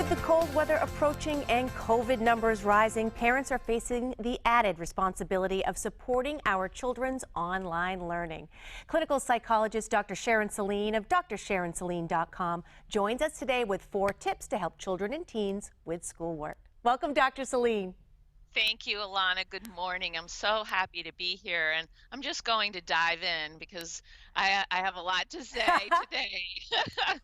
With the cold weather approaching and COVID numbers rising, parents are facing the added responsibility of supporting our children's online learning. Clinical psychologist Dr. Sharon Saline of drsharonsaline.com joins us today with 4 tips to help children and teens with schoolwork. Welcome, Dr. Saline. Thank you, Alana. Good morning. I'm so happy to be here, and I'm just going to dive in because I have a lot to say today.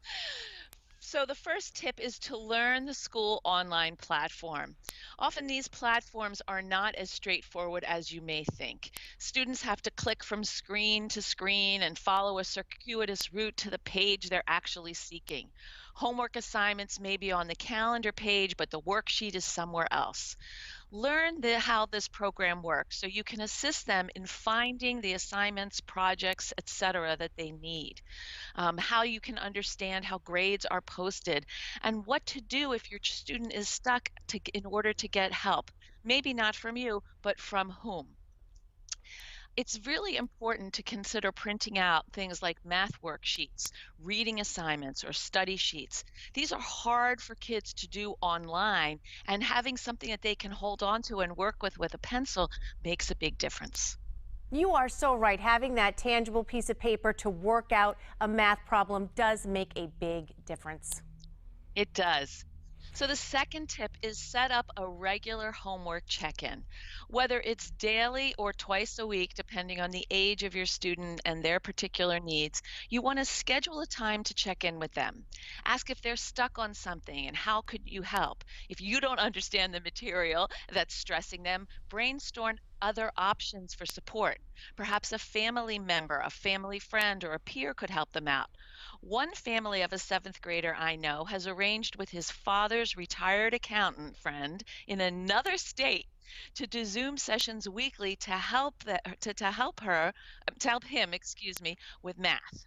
So the first tip is to learn the school online platform. Often these platforms are not as straightforward as you may think. Students have to click from screen to screen and follow a circuitous route to the page they're actually seeking. Homework assignments may be on the calendar page, but the worksheet is somewhere else. Learn how this program works so you can assist them in finding the assignments, projects, etc. that they need. How you can understand how grades are posted, and what to do if your student is stuck in order to get help. Maybe not from you, but from whom. It's really important to consider printing out things like math worksheets, reading assignments, or study sheets. These are hard for kids to do online, and having something that they can hold on to and work with a pencil makes a big difference. You are so right. Having that tangible piece of paper to work out a math problem does make a big difference. It does. So the second tip is set up a regular homework check-in. Whether it's daily or twice a week, depending on the age of your student and their particular needs, you want to schedule a time to check in with them. Ask if they're stuck on something and how could you help. If you don't understand the material that's stressing them, brainstorm other options for support. Perhaps a family member, a family friend, or a peer could help them out. One family of a 7th grader I know has arranged with his father's retired accountant friend in another state to do Zoom sessions weekly to help him, with math.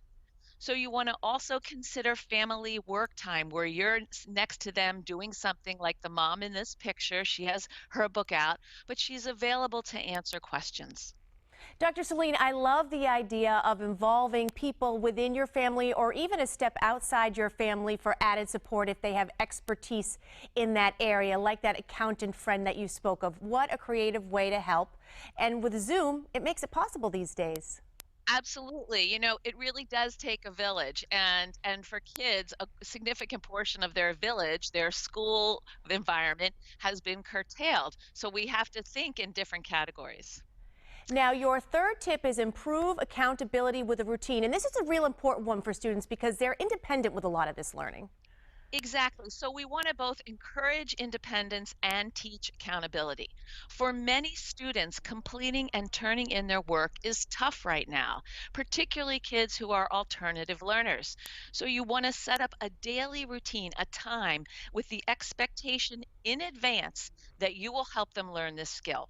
So you want to also consider family work time where you're next to them doing something like the mom in this picture. She has her book out, but she's available to answer questions. Dr. Saline, I love the idea of involving people within your family or even a step outside your family for added support if they have expertise in that area, like that accountant friend that you spoke of. What a creative way to help. And with Zoom, it makes it possible these days. Absolutely. It really does take a village, and for kids, a significant portion of their village, their school environment has been curtailed. So we have to think in different categories. Now, your third tip is improve accountability with a routine. And this is a real important one for students because they're independent with a lot of this learning. Exactly. So we want to both encourage independence and teach accountability. For many students, completing and turning in their work is tough right now, particularly kids who are alternative learners. So you want to set up a daily routine, a time with the expectation in advance that you will help them learn this skill.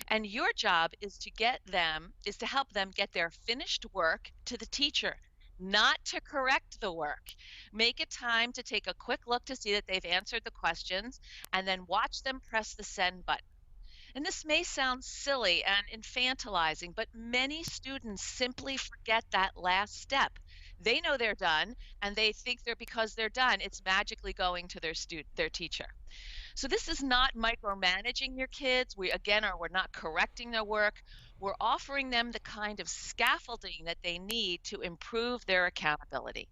And your job is to help them get their finished work to the teacher, not to correct the work. Make a time to take a quick look to see that they've answered the questions and then watch them press the send button. And this may sound silly and infantilizing, but many students simply forget that last step. They know they're done and they think because they're done, it's magically going to their teacher. So this is not micromanaging your kids. We're not correcting their work. We're offering them the kind of scaffolding that they need to improve their accountability.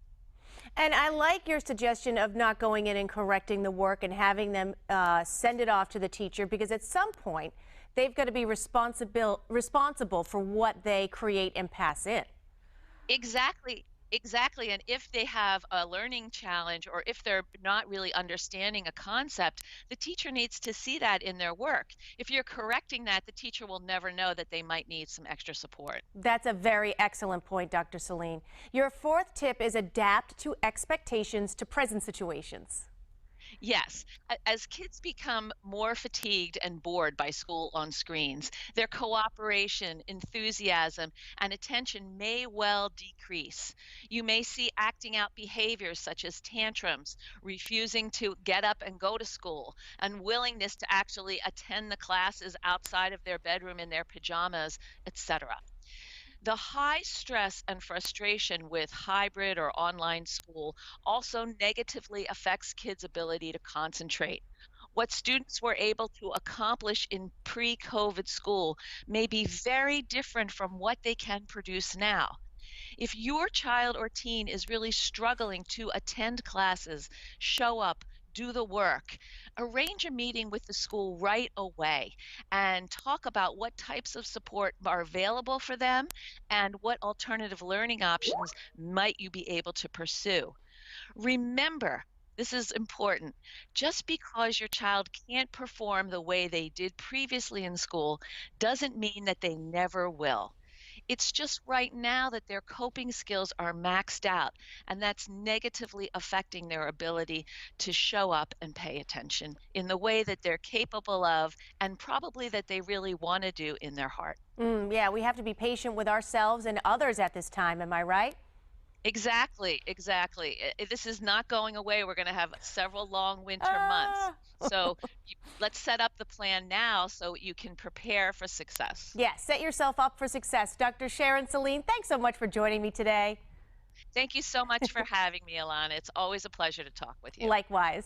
And I like your suggestion of not going in and correcting the work and having them send it off to the teacher, because at some point they've got to be responsible for what they create and pass in. Exactly. Exactly. And if they have a learning challenge or if they're not really understanding a concept, the teacher needs to see that in their work. If you're correcting that, the teacher will never know that they might need some extra support. That's a very excellent point, Dr. Saline. Your fourth tip is adapt to expectations to present situations. Yes, as kids become more fatigued and bored by school on screens, their cooperation, enthusiasm, and attention may well decrease. You may see acting out behaviors such as tantrums, refusing to get up and go to school, unwillingness to actually attend the classes outside of their bedroom in their pajamas, etc. The high stress and frustration with hybrid or online school also negatively affects kids' ability to concentrate. What students were able to accomplish in pre COVID school may be very different from what they can produce now. If your child or teen is really struggling to attend classes, show up, do the work, arrange a meeting with the school right away and talk about what types of support are available for them and what alternative learning options might you be able to pursue. Remember, this is important. Just because your child can't perform the way they did previously in school doesn't mean that they never will. It's just right now that their coping skills are maxed out, and that's negatively affecting their ability to show up and pay attention in the way that they're capable of and probably that they really want to do in their heart. Yeah, we have to be patient with ourselves and others at this time. Am I right? Exactly, exactly. This is not going away. We're going to have several long winter months. Ah. So let's set up the plan now so you can prepare for success. Yeah, set yourself up for success. Dr. Sharon Saline, thanks so much for joining me today. Thank you so much for having me, Alana. It's always a pleasure to talk with you. Likewise.